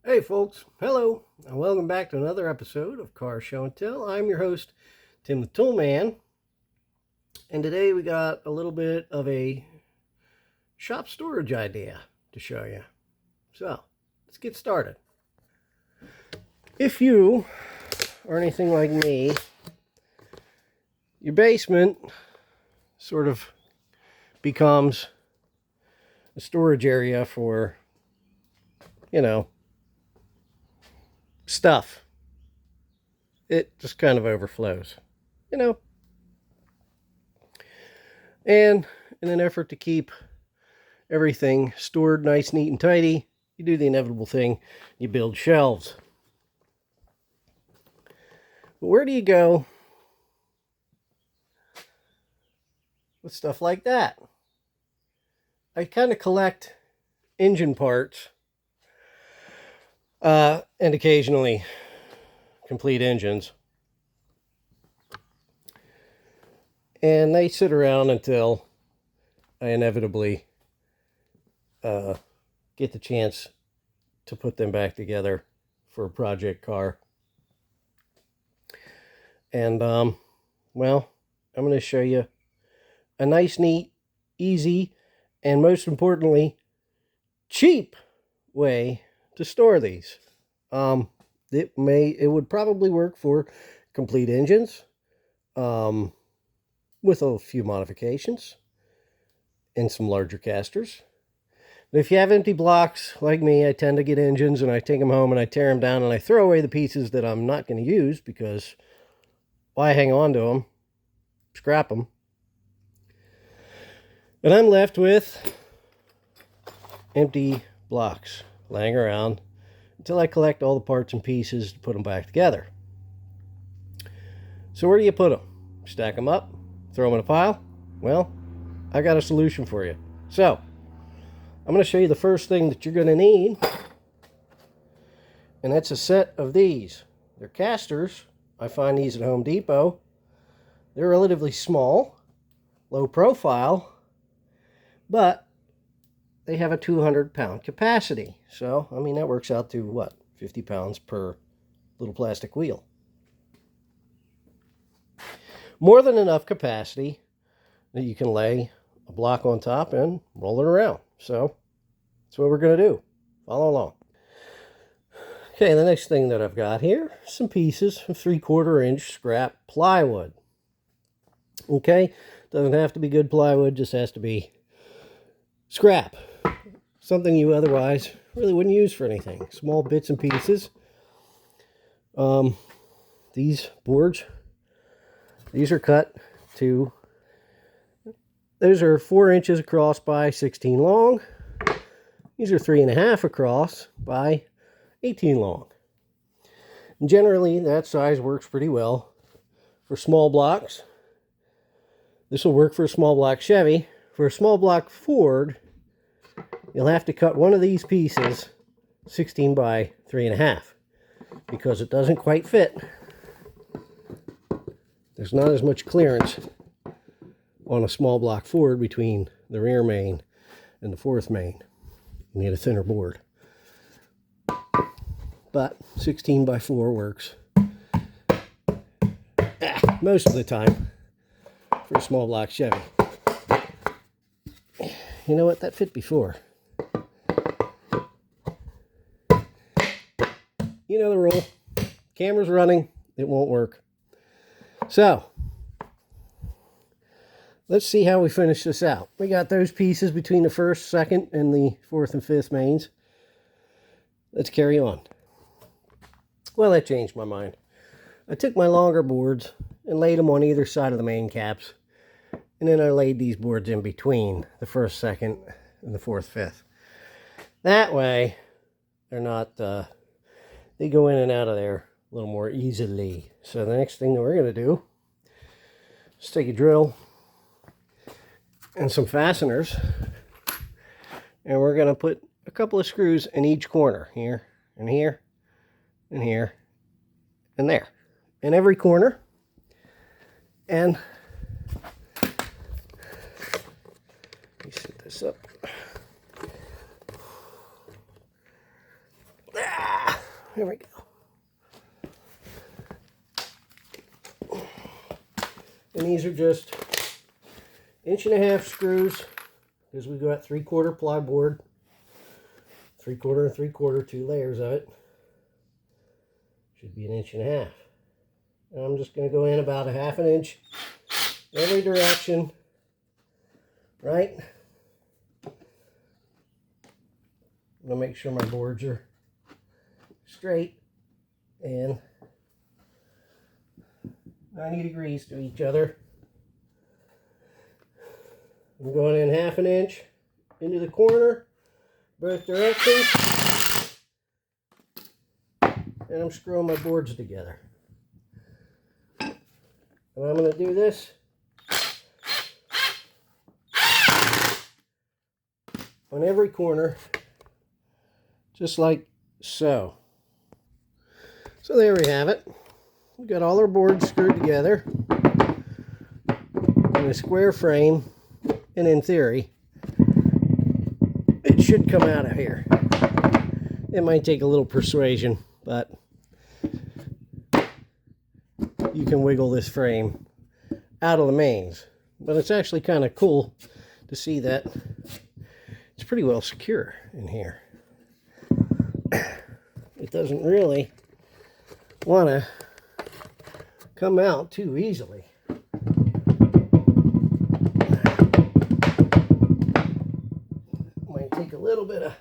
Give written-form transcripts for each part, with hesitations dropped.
Hey folks, hello, and welcome back to another episode of Car Show and Tell. I'm your host, Tim the Toolman, and today we got a little bit of a shop storage idea to show you. So, let's get started. If you are anything like me, your basement sort of becomes a storage area for, stuff. It just kind of overflows, you know. And in an effort to keep everything stored nice, neat, and tidy, you do the inevitable thing. You build shelves. But where do you go with stuff like that? I kind of collect engine parts and occasionally complete engines. And they sit around until I inevitably get the chance to put them back together for a project car. And, well, I'm going to show you a nice, neat, easy, and most importantly, cheap way to store these. It would probably work for complete engines, with a few modifications and some larger casters. But if you have empty blocks like me, I tend to get engines and I take them home and I tear them down and I throw away the pieces that I'm not going to use because why hang on to them? Scrap them. And I'm left with empty blocks laying around until I collect all the parts and pieces to put them back together. So where do you put them? Stack them up? Throw them in a pile? Well, I got a solution for you. So, I'm going to show you the first thing that you're going to need, and that's a set of these. They're casters. I find these at Home Depot. They're relatively small, low profile, but they have a 200-pound capacity. So, I mean, that works out to, what, 50 pounds per little plastic wheel. More than enough capacity that you can lay a block on top and roll it around. So, that's what we're going to do. Follow along. Okay, the next thing that I've got here, some pieces of 3/4-inch scrap plywood. Okay, doesn't have to be good plywood, just has to be scrap. Something you otherwise really wouldn't use for anything. Small bits and pieces. These boards, these are cut to, those are 4 inches across by 16 long. These are 3.5 across by 18 long. And generally, that size works pretty well for small blocks. This will work for a small block Chevy. For a small block Ford, you'll have to cut one of these pieces 16 by 3.5 because it doesn't quite fit. There's not as much clearance on a small block Ford between the rear main and the fourth main. You need a thinner board. But 16 by 4 works most of the time for a small block Chevy. You know what? That fit before. You know the rule. Camera's running. It won't work. So, let's see how we finish this out. We got those pieces between the first, second, and the fourth and fifth mains. Let's carry on. Well, that changed my mind. I took my longer boards and laid them on either side of the main caps. And then I laid these boards in between the first, second, and the fourth, fifth. That way, they're not, they go in and out of there a little more easily. So the next thing that we're going to do is take a drill and some fasteners, and we're going to put a couple of screws in each corner, here and here and here and there, in every corner. And let me set this up. There we go. And these are just 1.5 screws, because we've got 3/4 ply board, 3/4 and 3/4, 2 layers of it. Should be 1.5 inches. And I'm just going to go in about 1/2 inch every direction, right? I'm going to make sure my boards are straight and 90 degrees to each other. I'm going in 1/2 inch into the corner, both directions, and I'm screwing my boards together. And I'm going to do this on every corner, just like so. So there we have it. We've got all our boards screwed together in a square frame, and in theory, it should come out of here. It might take a little persuasion, but you can wiggle this frame out of the mains. But it's actually kind of cool to see that it's pretty well secure in here. It doesn't really want to come out too easily. Might take a little bit of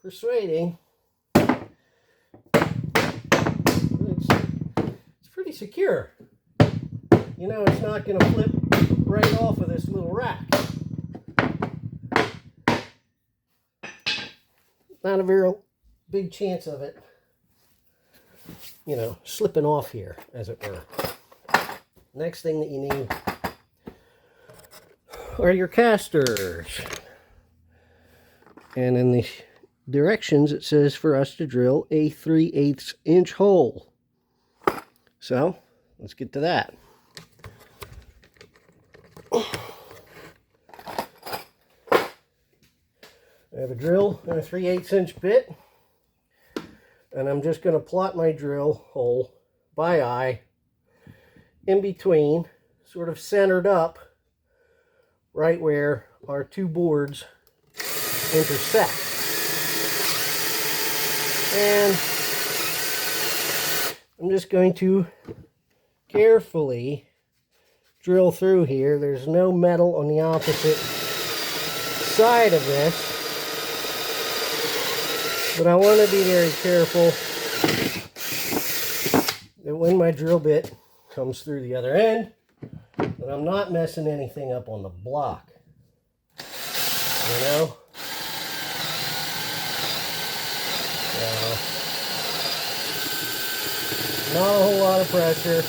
persuading. It's pretty secure. You know, it's not going to flip right off of this little rack. Not a very big chance of it, you know, slipping off here, as it were. Next thing that you need are your casters. And in the directions it says for us to drill a 3/8 inch hole. So let's get to that. I have a drill and a 3/8 inch bit, and I'm just going to plot my drill hole by eye in between, sort of centered up right where our two boards intersect. And I'm just going to carefully drill through here. There's no metal on the opposite side of this, but I want to be very careful that when my drill bit comes through the other end, that I'm not messing anything up on the block. You know? So, not a whole lot of pressure.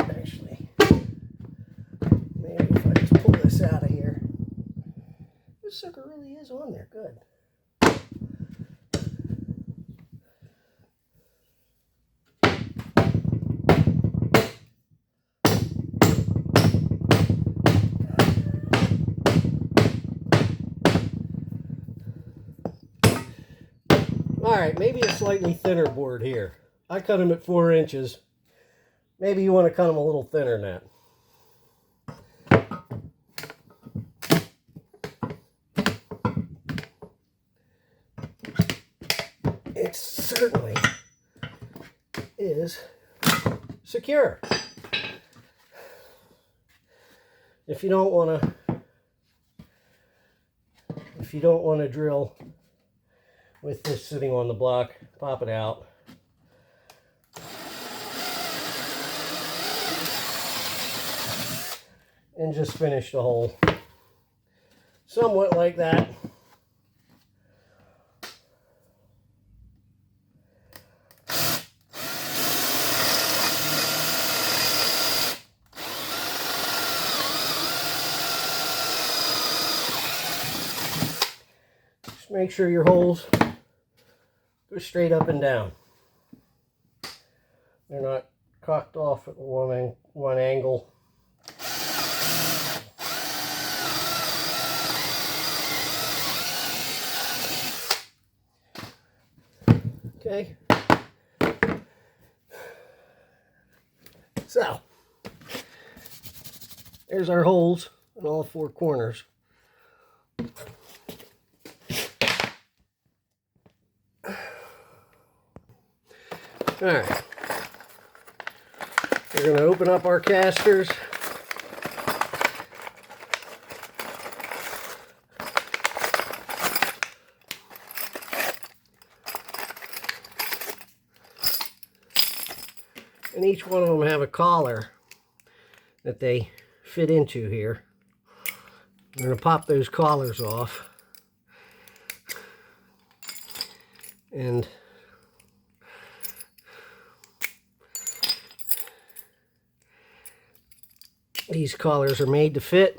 Actually, maybe if I just pull this out of here. This sucker really is on there. Good. Alright, maybe a slightly thinner board here. I cut them at 4 inches. Maybe you want to cut them a little thinner than that. It certainly is secure. If you don't want to drill with this sitting on the block, pop it out. And just finish the hole. Somewhat like that. Just make sure your holes go straight up and down. They're not cocked off at one angle. Okay. So, there's our holes in all 4 corners. All right. We're going to open up our casters. And each one of them have a collar that they fit into here. I'm going to pop those collars off. And these collars are made to fit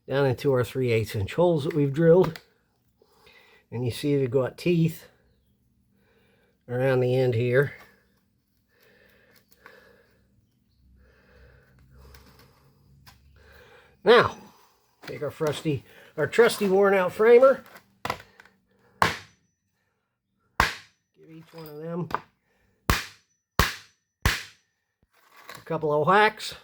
down into our 3/8 inch holes that we've drilled. And you see they've got teeth around the end here. Now, take our trusty worn out framer. Give each one of them a couple of whacks.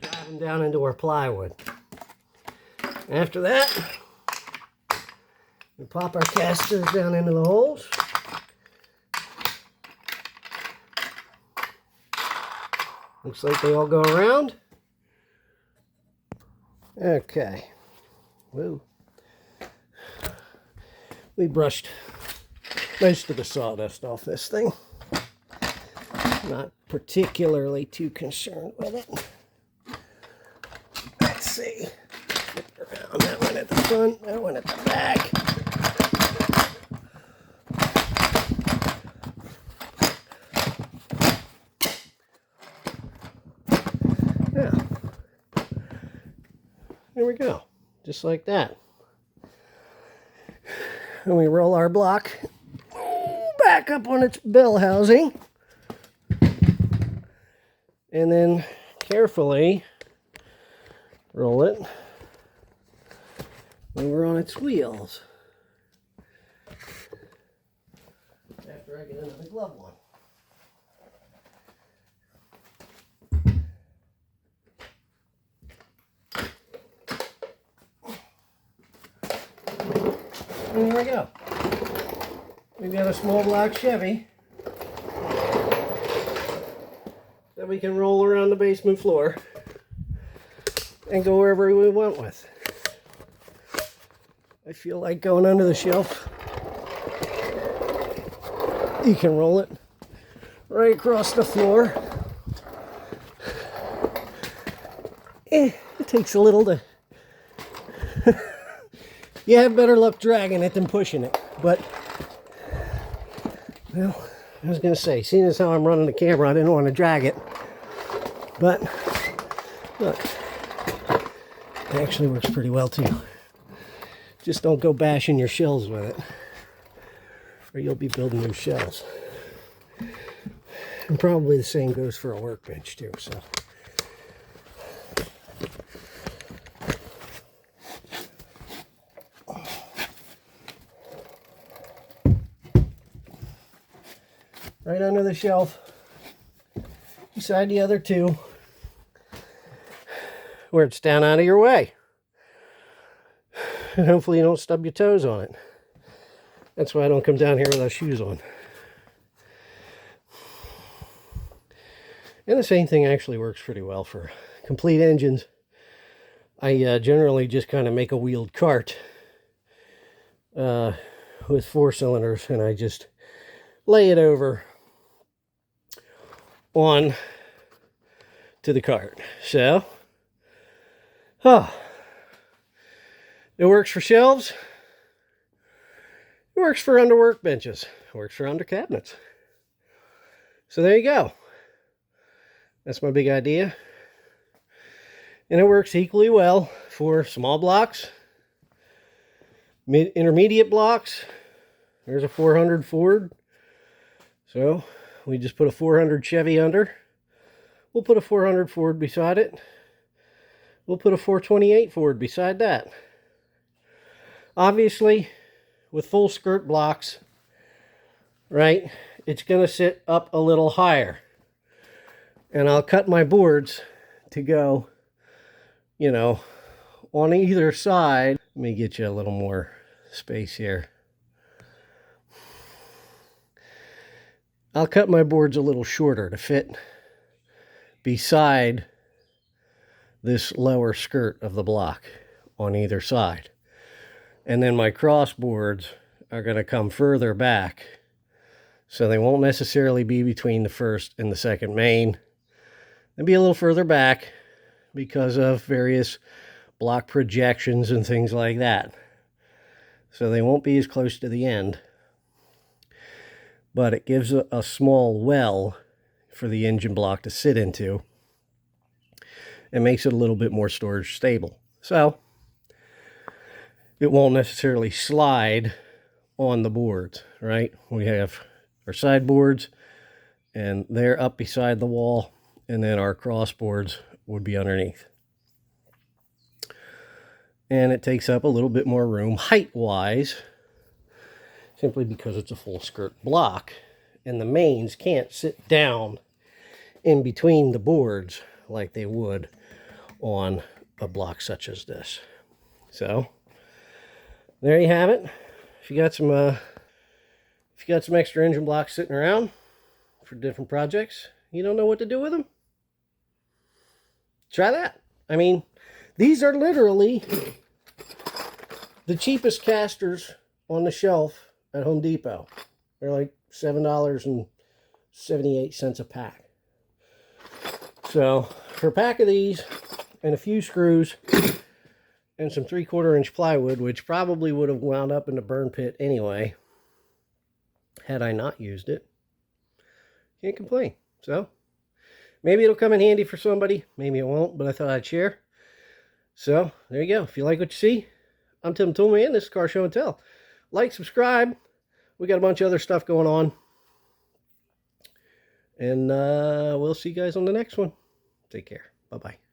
Drive them down into our plywood. After that, we pop our casters down into the holes. Looks like they all go around. Okay. Woo. We brushed most of the sawdust off this thing. Not particularly too concerned with it. Let's see. Flip it around. That one at the front, that one at the back. Now, there we go. Just like that. And we roll our block back up on its bell housing. And then carefully roll it over on its wheels. After I get into the glove one. And here we go. We've got a small block Chevy that we can roll around the basement floor and go wherever we want with. I feel like going under the shelf. You can roll it right across the floor. It takes a little to... You have better luck dragging it than pushing it. But, well, I was going to say, seeing as how I'm running the camera, I didn't want to drag it. But, look, it actually works pretty well too. Just don't go bashing your shells with it, or you'll be building new shells. And probably the same goes for a workbench too, so. Right under the shelf, beside the other two, where it's down out of your way. And hopefully you don't stub your toes on it. That's why I don't come down here without shoes on. And the same thing actually works pretty well for complete engines. I generally just kind of make a wheeled cart with 4 cylinders, and I just lay it over on to the cart. So, it works for shelves. It works for under workbenches. It works for under cabinets. So there you go. That's my big idea. And it works equally well for small blocks, intermediate blocks. There's a 400 Ford. So we just put a 400 Chevy under. We'll put a 400 Ford beside it. we'll put a 428 forward beside that. Obviously, with full skirt blocks, right, it's going to sit up a little higher. And I'll cut my boards to go, you know, on either side. Let me get you a little more space here. I'll cut my boards a little shorter to fit beside this lower skirt of the block on either side. And then my cross boards are going to come further back, so they won't necessarily be between the first and the second main. They'll be a little further back because of various block projections and things like that. So they won't be as close to the end. But it gives a small well for the engine block to sit into. It makes it a little bit more storage stable. So it won't necessarily slide on the boards, right? We have our side boards, and they're up beside the wall, and then our cross boards would be underneath. And it takes up a little bit more room height-wise, simply because it's a full skirt block, and the mains can't sit down in between the boards like they would on a block such as this. So there you have it. If you got some extra engine blocks sitting around for different projects, you don't know what to do with them, try that. I mean, these are literally the cheapest casters on the shelf at Home Depot. They're like $7.78 a pack. So for a pack of these and a few screws and some 3/4 inch plywood, which probably would have wound up in the burn pit anyway had I not used it, can't complain. So maybe it'll come in handy for somebody, maybe it won't, but I thought I'd share. So there you go. If you like what you see, I'm Tim Toolman. This is Car Show and Tell. Like, subscribe. We got a bunch of other stuff going on. And we'll see you guys on the next one. Take care. Bye-bye.